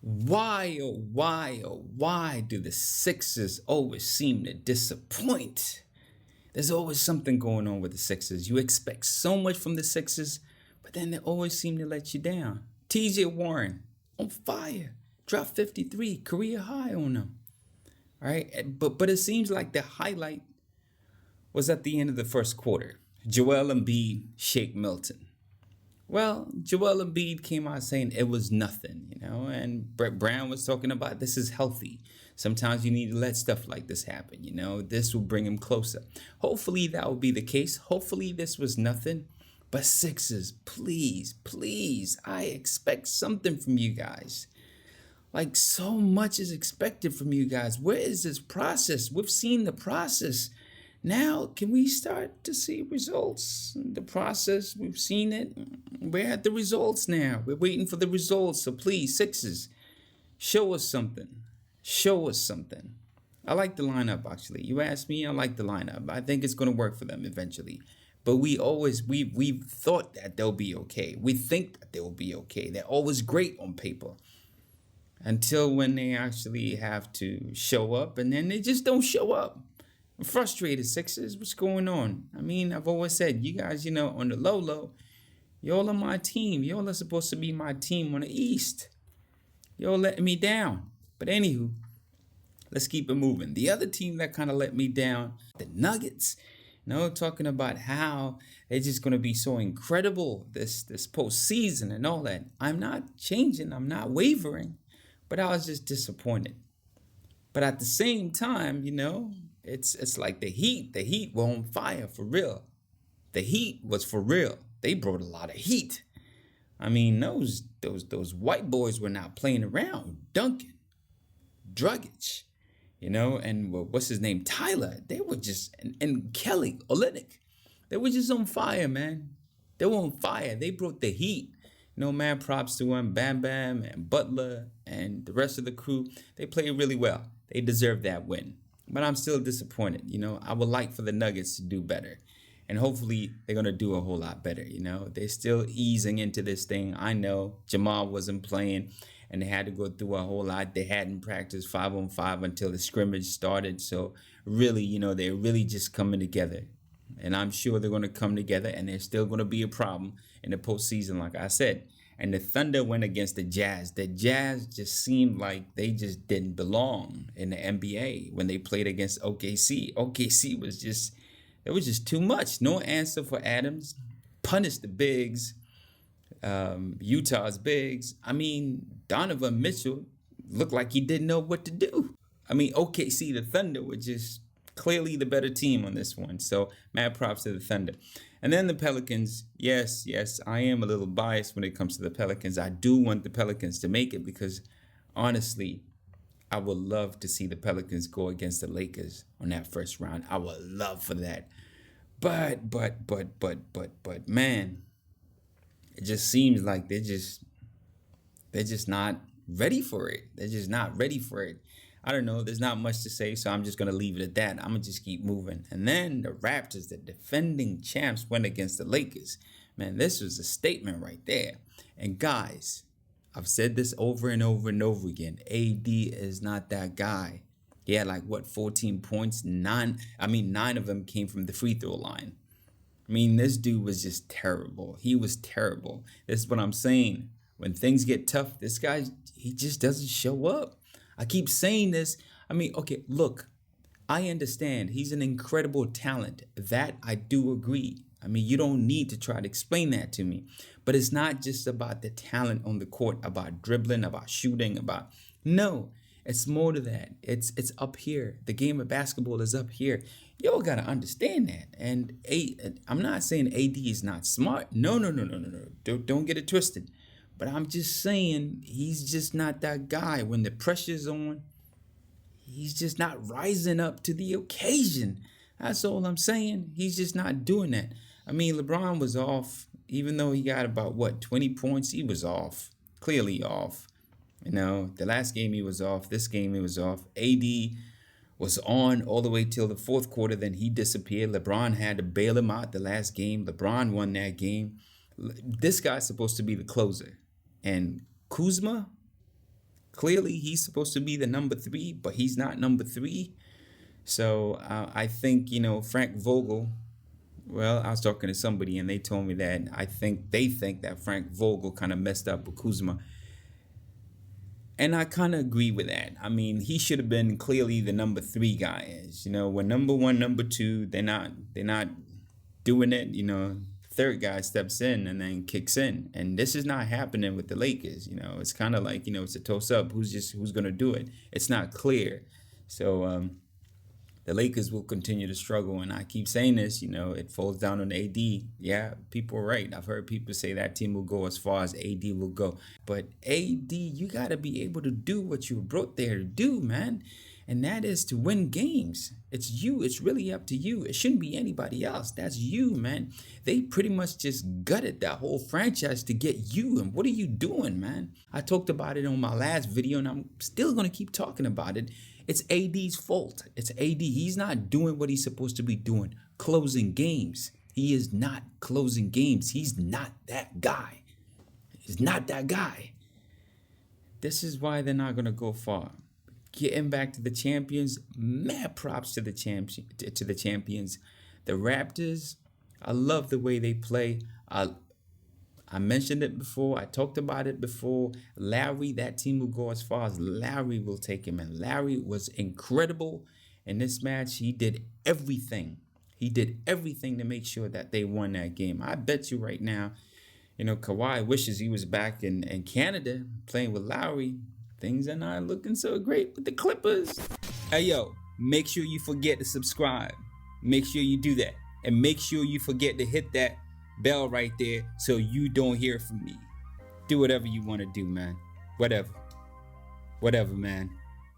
Why, oh, why, oh, why do the Sixers always seem to disappoint? There's always something going on with the Sixers. You expect so much from the Sixers, but then they always seem to let you down. T.J. Warren, on fire. Dropped 53, career high on them. All right, but it seems like the highlight was at the end of the first quarter. Joel Embiid, Shake Milton. Well, Joel Embiid came out saying it was nothing, and Brett Brown was talking about this is healthy. Sometimes you need to let stuff like this happen, This will bring him closer. Hopefully that will be the case. Hopefully this was nothing. But Sixers, please, please, I expect something from you guys. Like so much is expected from you guys. Where is this process? We've seen the process. Now, can we start to see results? The process, we've seen it. We're at the results now. We're waiting for the results. So please, Sixers, show us something. Show us something. I like the lineup, actually. You asked me, I like the lineup. I think it's going to work for them eventually. But we've thought that they'll be okay. We think that they'll be okay. They're always great on paper. Until when they actually have to show up, and then they just don't show up. I'm frustrated, Sixers. What's going on? I mean, I've always said, you guys, on the low, y'all are my team. Y'all are supposed to be my team on the East. Y'all letting me down. But anywho, let's keep it moving. The other team that kind of let me down, the Nuggets. Talking about how they're just going to be so incredible this postseason and all that. I'm not changing. I'm not wavering. But I was just disappointed. But at the same time, it's like the Heat were on fire for real. The Heat was for real. They brought a lot of heat. I mean, those white boys were not playing around. Duncan, Dragic, and what's his name? Tyler. They were just, and Kelly Olynyk. They were just on fire, man. They were on fire. They brought the heat. Man, props to them. Bam Bam and Butler and the rest of the crew. They played really well. They deserve that win. But I'm still disappointed. I would like for the Nuggets to do better. And hopefully they're going to do a whole lot better. They're still easing into this thing. I know Jamal wasn't playing and they had to go through a whole lot. They hadn't practiced 5-on-5 until the scrimmage started. So really, they're really just coming together. And I'm sure they're going to come together, and there's still going to be a problem in the postseason, like I said. And the Thunder went against the Jazz. The Jazz just seemed like they just didn't belong in the NBA when they played against OKC. OKC was just, it was just too much. No answer for Adams. Punished the bigs. Utah's bigs. I mean, Donovan Mitchell looked like he didn't know what to do. I mean, OKC, the Thunder were just clearly the better team on this one. So mad props to the Thunder. And then the Pelicans. Yes, I am a little biased when it comes to the Pelicans. I do want the Pelicans to make it because honestly, I would love to see the Pelicans go against the Lakers on that first round. I would love for that. But man, it just seems like they're just not ready for it. They're just not ready for it. I don't know. There's not much to say, so I'm just going to leave it at that. I'm going to just keep moving. And then the Raptors, the defending champs, went against the Lakers. Man, this was a statement right there. And guys, I've said this over and over and over again. AD is not that guy. He had 14 points? 9 of them came from the free throw line. I mean, this dude was just terrible. He was terrible. This is what I'm saying. When things get tough, this guy, he just doesn't show up. I keep saying this. I mean, okay, look, I understand he's an incredible talent. That I do agree. I mean, you don't need to try to explain that to me. But it's not just about the talent on the court, about dribbling, about shooting, no, it's more to that. It's up here. The game of basketball is up here. Y'all got to understand that. And I'm not saying AD is not smart. No. Don't get it twisted. But I'm just saying he's just not that guy. When the pressure's on, he's just not rising up to the occasion. That's all I'm saying. He's just not doing that. I mean, LeBron was off. Even though he got about, 20 points, he was off. Clearly off. The last game he was off. This game he was off. AD was on all the way till the fourth quarter. Then he disappeared. LeBron had to bail him out the last game. LeBron won that game. This guy's supposed to be the closer. And Kuzma, Clearly, he's supposed to be the number 3, but he's not number 3. So I think, Frank Vogel. Well, I was talking to somebody and they told me that they think that Frank Vogel kind of messed up with Kuzma. And I kind of agree with that. I mean, he should have been clearly the number 3 guy. When number 1, number 2, they're not doing it. Third guy steps in and then kicks in, and this is not happening with the Lakers. It's kind of like it's a toss up. Who's gonna do it? It's not clear. So the Lakers will continue to struggle, and I keep saying this, it falls down on AD. Yeah, people are right. I've heard people say that team will go as far as AD will go. But AD, you got to be able to do what you were brought there to do, man. And that is to win games. It's you. It's really up to you. It shouldn't be anybody else. That's you, man. They pretty much just gutted that whole franchise to get you. And what are you doing, man? I talked about it on my last video, and I'm still going to keep talking about it. It's AD's fault. It's AD. He's not doing what he's supposed to be doing, closing games. He is not closing games. He's not that guy. He's not that guy. This is why they're not going to go far. Getting back to the champions, mad props to the champions. The Raptors, I love the way they play. I mentioned it before. I talked about it before. Larry, that team will go as far as Larry will take him. And Larry was incredible in this match. He did everything. He did everything to make sure that they won that game. I bet you right now, Kawhi wishes he was back in Canada playing with Larry. Things are not looking so great with the Clippers. Hey, yo, make sure you forget to subscribe. Make sure you do that. And make sure you forget to hit that bell right there so you don't hear from me. Do whatever you want to do, man. Whatever, man.